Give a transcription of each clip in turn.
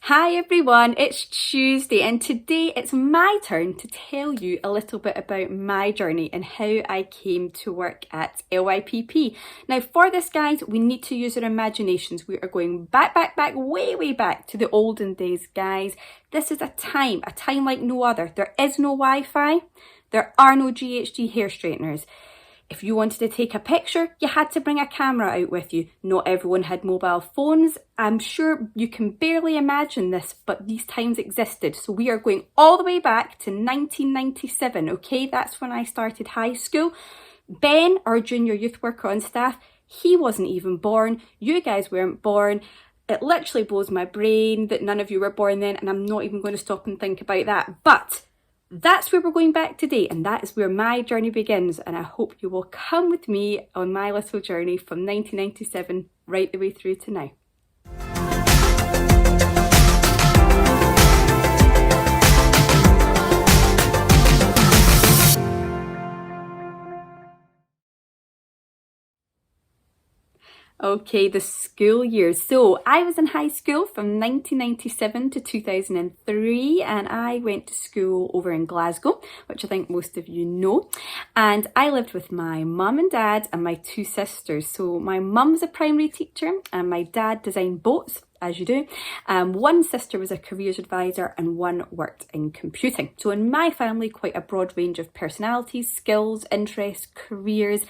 Hi everyone, it's Tuesday and today it's my turn to tell you a little bit about my journey and how I came to work at LYPP. Now for this guys, we need to use our imaginations. We are going back, way back to the olden days guys. This is a time like no other. There is no Wi-Fi, there are no GHD hair straighteners. If you wanted to take a picture, you had to bring a camera out with you. Not everyone had mobile phones. I'm sure you can barely imagine this, but these times existed. So we are going all the way back to 1997, okay? That's when I started high school. Ben, our junior youth worker on staff, he wasn't even born. You guys weren't born. It literally blows my brain that none of you were born then, and I'm not even going to stop and think about that. But that's where we're going back today, and that is where my journey begins, and I hope you will come with me on my little journey from 1997 right the way through to now. Okay, the school years. So I was in high school from 1997 to 2003, and I went to school over in Glasgow, which I think most of you know. And I lived with my mum and dad and my two sisters. So my mum's a primary teacher and my dad designed boats, as you do. One sister was a careers advisor and one worked in computing. So in my family, quite a broad range of personalities, skills, interests, careers.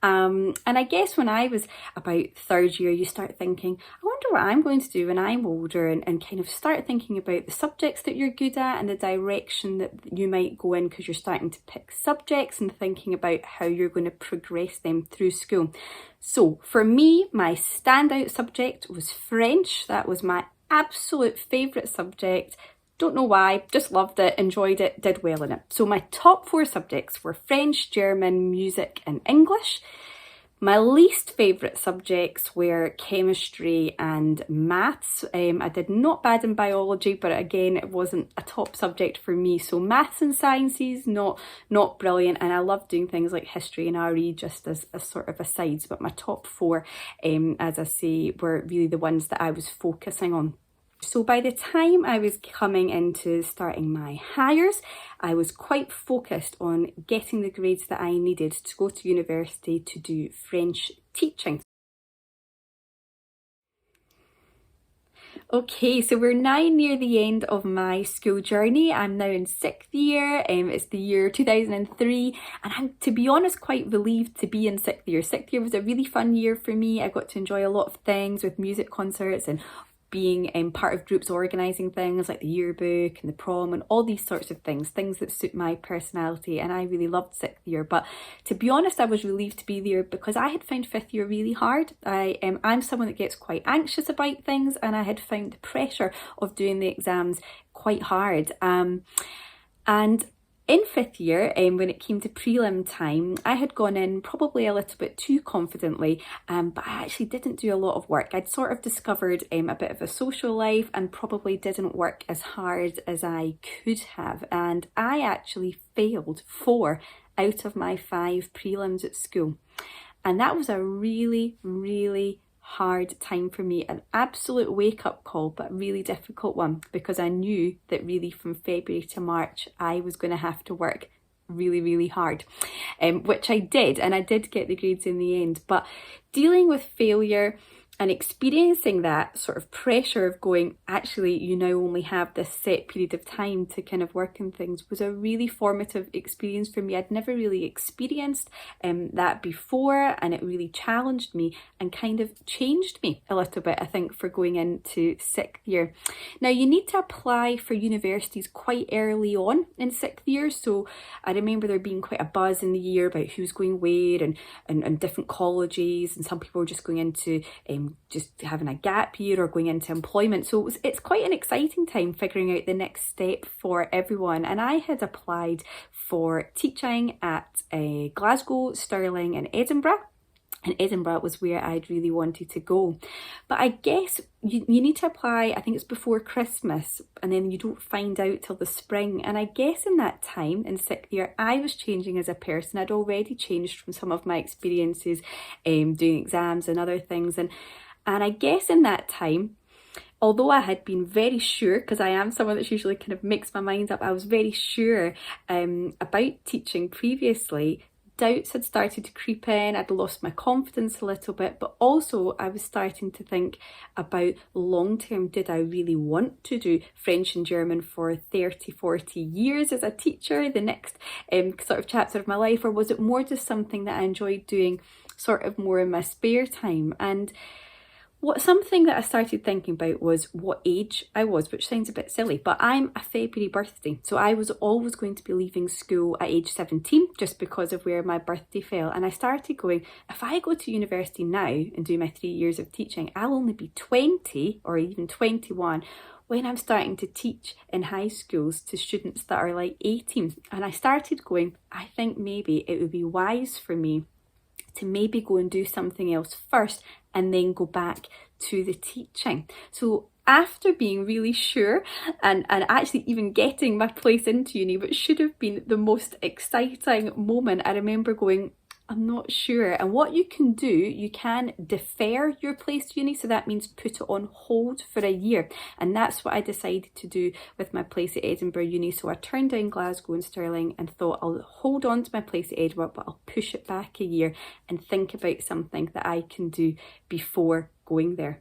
And I guess when I was about third year, you start thinking, I wonder what I'm going to do when I'm older, and kind of start thinking about the subjects that you're good at and the direction that you might go in, because you're starting to pick subjects and thinking about how you're going to progress them through school. So for me, my standout subject was French. That was my absolute favourite subject. Don't know why, just loved it, enjoyed it, did well in it. So my top four subjects were French, German, music and English. My least favourite subjects were chemistry and maths. I did not bad in biology, but again, it wasn't a top subject for me. So maths and sciences, not brilliant. And I love doing things like history and RE just as sort of asides. But my top four, as I say, were really the ones that I was focusing on. So by the time I was coming into starting my hires, I was quite focused on getting the grades that I needed to go to university to do French teaching. Okay, so we're now near the end of my school journey. I'm now in sixth year, it's the year 2003, and I'm, to be honest, quite relieved to be in sixth year. Sixth year was a really fun year for me. I got to enjoy a lot of things with music concerts and being part of groups organising things like the yearbook and the prom and all these sorts of things that suit my personality, and I really loved sixth year. But to be honest, I was relieved to be there because I had found fifth year really hard. I'm someone that gets quite anxious about things, and I had found the pressure of doing the exams quite hard. And in fifth year, when it came to prelim time, I had gone in probably a little bit too confidently, but I actually didn't do a lot of work. I'd sort of discovered a bit of a social life and probably didn't work as hard as I could have. And I actually failed 4 out of my 5 prelims at school. And that was a really hard time for me, an absolute wake-up call, but a really difficult one, because I knew that really from February to March I was going to have to work really hard, which I did, and I did get the grades in the end. But dealing with failure and experiencing that sort of pressure of going, actually, you now only have this set period of time to kind of work on things, was a really formative experience for me. I'd never really experienced that before, and it really challenged me and kind of changed me a little bit, I think, for going into sixth year. Now, you need to apply for universities quite early on in sixth year. So I remember there being quite a buzz in the year about who's going where and different colleges, and some people were just going into just having a gap year or going into employment. So it's quite an exciting time figuring out the next step for everyone. And I had applied for teaching at Glasgow, Stirling and Edinburgh. And Edinburgh was where I'd really wanted to go. But I guess you need to apply, I think it's before Christmas, and then you don't find out till the spring. And I guess in that time, in sixth year, I was changing as a person. I'd already changed from some of my experiences doing exams and other things. And I guess in that time, although I had been very sure, because I am someone that's usually kind of makes my mind up, I was very sure about teaching previously, doubts had started to creep in. I'd lost my confidence a little bit, but also I was starting to think about long term, did I really want to do French and German for 30, 40 years as a teacher, the next sort of chapter of my life, or was it more just something that I enjoyed doing sort of more in my spare time? And something that I started thinking about was what age I was, which sounds a bit silly, but I'm a February birthday. So I was always going to be leaving school at age 17 just because of where my birthday fell. And I started going, if I go to university now and do my 3 years of teaching, I'll only be 20 or even 21 when I'm starting to teach in high schools to students that are like 18. And I started going, I think maybe it would be wise for me to maybe go and do something else first and then go back to the teaching. So after being really sure and actually even getting my place into uni, which should have been the most exciting moment, I remember going, I'm not sure. And what you can do, you can defer your place to uni. So that means put it on hold for a year. And that's what I decided to do with my place at Edinburgh Uni. So I turned down Glasgow and Stirling and thought I'll hold on to my place at Edinburgh, but I'll push it back a year and think about something that I can do before going there.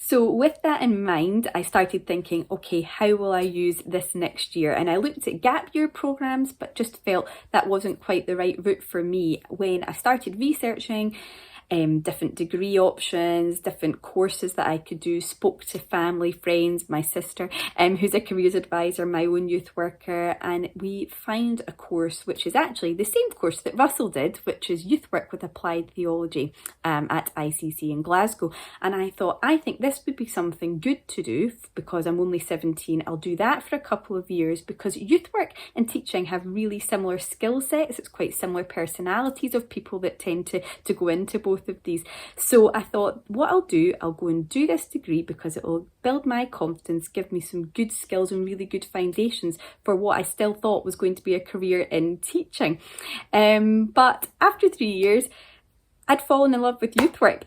So with that in mind, I started thinking, okay, how will I use this next year? And I looked at gap year programs, but just felt that wasn't quite the right route for me. When I started researching different degree options, different courses that I could do, spoke to family, friends, my sister, who's a careers advisor, my own youth worker, and we found a course which is actually the same course that Russell did, which is Youth Work with Applied Theology at ICC in Glasgow. And I thought, I think this would be something good to do because I'm only 17. I'll do that for a couple of years because youth work and teaching have really similar skill sets. It's quite similar personalities of people that tend to go into both of these. So I thought, what I'll do, I'll go and do this degree because it will build my confidence, give me some good skills and really good foundations for what I still thought was going to be a career in teaching. But after 3 years, I'd fallen in love with youth work,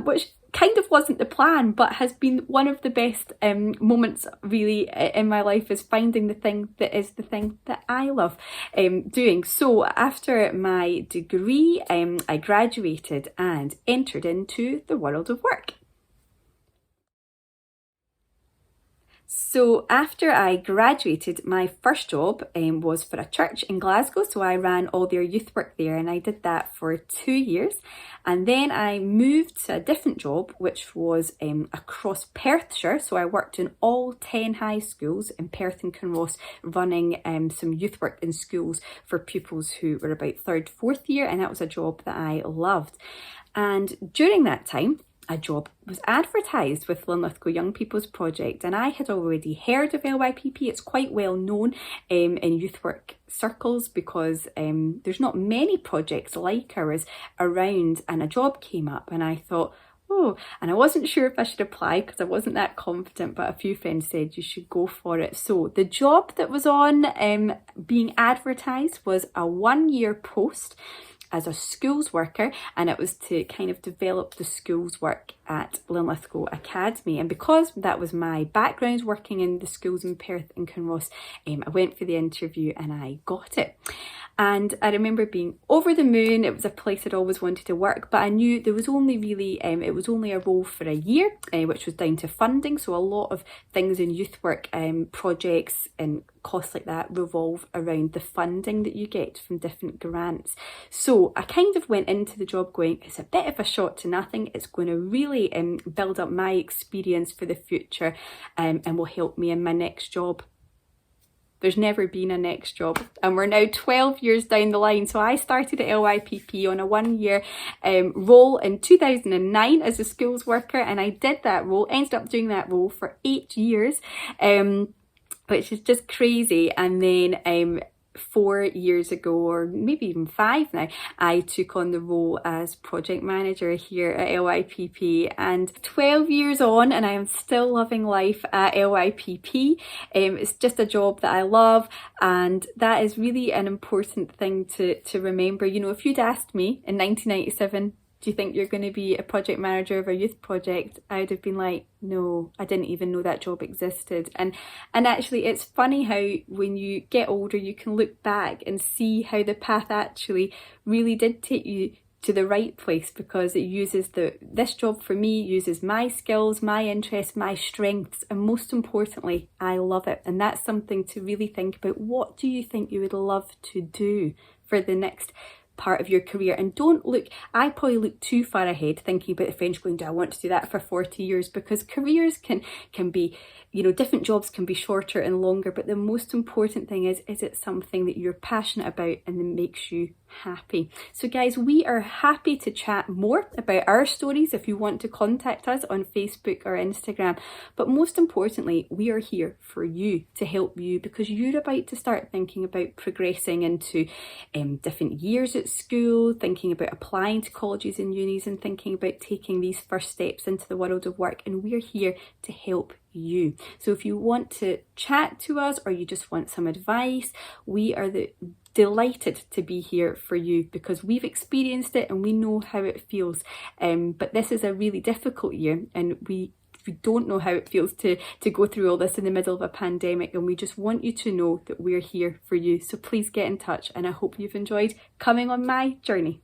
which kind of wasn't the plan, but has been one of the best moments really in my life, is finding the thing that is the thing that I love doing. So after my degree, I graduated and entered into the world of work. So after I graduated, my first job was for a church in Glasgow. So I ran all their youth work there and I did that for 2 years. And then I moved to a different job, which was across Perthshire. So I worked in all 10 high schools in Perth and Kinross, running some youth work in schools for pupils who were about 3rd, 4th year. And that was a job that I loved. And during that time, a job was advertised with Linlithgow Young People's Project, and I had already heard of LYPP. It's quite well known in youth work circles because there's not many projects like ours around, and a job came up and I thought, oh, and I wasn't sure if I should apply because I wasn't that confident, but a few friends said you should go for it. So the job that was on being advertised was a 1-year post as a schools worker, and it was to kind of develop the schools work at Linlithgow Academy. And because that was my background working in the schools in Perth and Kinross, I went for the interview and I got it. And I remember being over the moon. It was a place I'd always wanted to work, but I knew there was only really, it was only a role for a year, which was down to funding. So a lot of things in youth work, projects and costs like that revolve around the funding that you get from different grants. So I kind of went into the job going, it's a bit of a shot to nothing. It's going to really build up my experience for the future and will help me in my next job. There's never been a next job, and we're now 12 years down the line. So I started at LYPP on a 1-year role in 2009 as a schools worker, and I did that role, ended up doing that role for 8 years, which is just crazy. And then 4 years ago, or maybe even 5 now, I took on the role as project manager here at LYPP, and 12 years on and I am still loving life at LYPP. It's just a job that I love, and that is really an important thing to remember. You know, if you'd asked me in 1997, do you think you're going to be a project manager of a youth project? I would have been like, no, I didn't even know that job existed. And actually it's funny how when you get older you can look back and see how the path actually really did take you to the right place, because it uses this job for me uses my skills, my interests, my strengths, and most importantly, I love it. And that's something to really think about. What do you think you would love to do for the next part of your career? And don't look, I probably look too far ahead thinking about the French, going, do I want to do that for 40 years? Because careers can be, different jobs can be shorter and longer, but the most important thing is it something that you're passionate about and that makes you happy? So guys, we are happy to chat more about our stories if you want to contact us on Facebook or Instagram. But most importantly, we are here for you, to help you, because you're about to start thinking about progressing into different years at school, thinking about applying to colleges and unis, and thinking about taking these first steps into the world of work. And we're here to help you. So if you want to chat to us or you just want some advice, we are delighted to be here for you, because we've experienced it and we know how it feels. But this is a really difficult year, and we don't know how it feels to go through all this in the middle of a pandemic, and we just want you to know that we're here for you. So please get in touch, and I hope you've enjoyed coming on my journey.